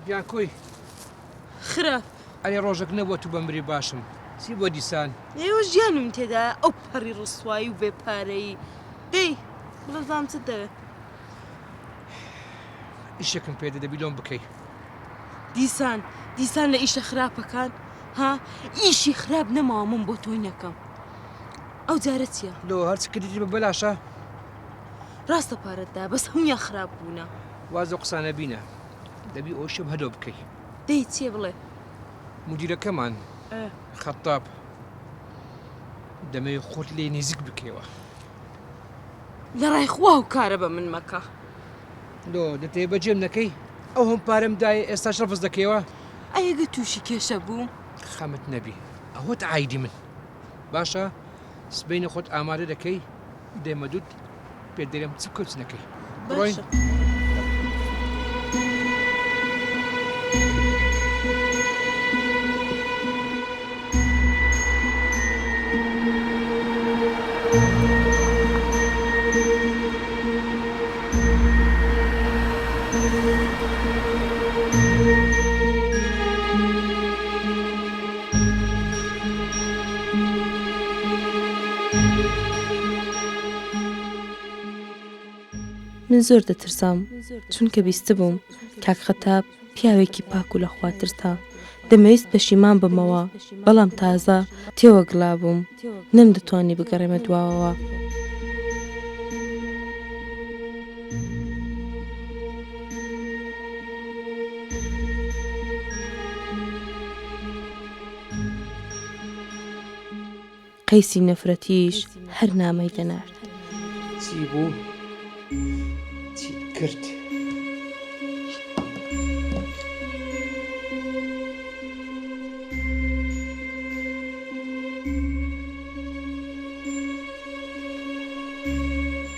گیان کوی خراپ ئەرێ ڕۆژێک نەبووە تو بەمبری باشم چی بۆ دیسان ئێوە ژیانم تێدا ئەو پەڕی ڕسوایی و بێپارەی دەی بڵێزام چ دەوێت ئیشێکم پێدە دەبی لۆم بکەی دیسان لە ئیشە خراپەکان ها ئیشی خراپ نەماوە من بۆ تۆی نەکەم ئەو جارە چییە لۆ هەرچ کردی بە بەلاشە ڕاستە پارەتدا بەس هەمویان خراپ بوونە وازە قسانە بینە دەبی ئەو شەم هەدۆ بکەی دەی چێ بڵێ مدیرەکەمان خەتاب دەمەوێت خۆت لێ نزیک بکەیەوە لە ڕای خوا و کارە بە من مەکە لۆ دەتێ بەجێم نەکەی ئەو هەم پارەم دایە ئێستا شەفز دەکەیەوە ئەگە تووشی کێشە بوو خەمت نەبی ئەوەت عایدی من باشە سبەینە خۆت ئامادە دەکەی دێمەدوت پێ دەرێم چ بکەوت نەکەی بڕۆین من زۆر دەترسام چونکە بیستە بووم کاک خەتاب پیاوێکی پاک و لەخوا ترسا دەمەویست پەشیمان بمەوە بەڵام تازە تێوە گڵا بووم نەم دەتوانی بگەڕێمە دواوەوە قەیسی نەفرەتیش هەر نامەی دەنارد چی بوو چی کرد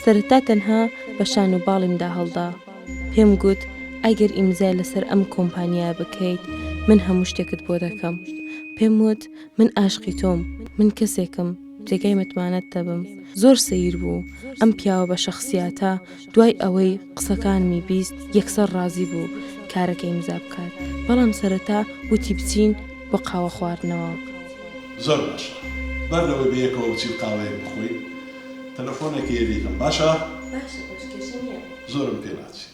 سەرەتا تەنها بە شان و باڵیمدا هەڵدا پێم گوت ئەگەر ئیمزای لەسەر ئەم کۆمپانیا بکەیت من هەموو شتێکت بۆ دەکەم پێم وت من ئاشقی تۆم من کەسێکم جێگای متمانەت دەبم زۆر سەیر بوو ئەم پیاوە بە شەخسیاتە دوای ئەوەی قسەکانمی بیست یەکسەر ڕازی بوو کارەکە ئیمزا بکات بەڵام سەرەتا وتی بچین بۆ قاوە خواردنەوە زۆر باشە بەرەوەی بەیەکەوە بچی و قاوەیەک بخۆین تەلەفۆنێکی یەدیکەم باشە؟ باشە باشکێشە نییە زۆرم پێ ناچێت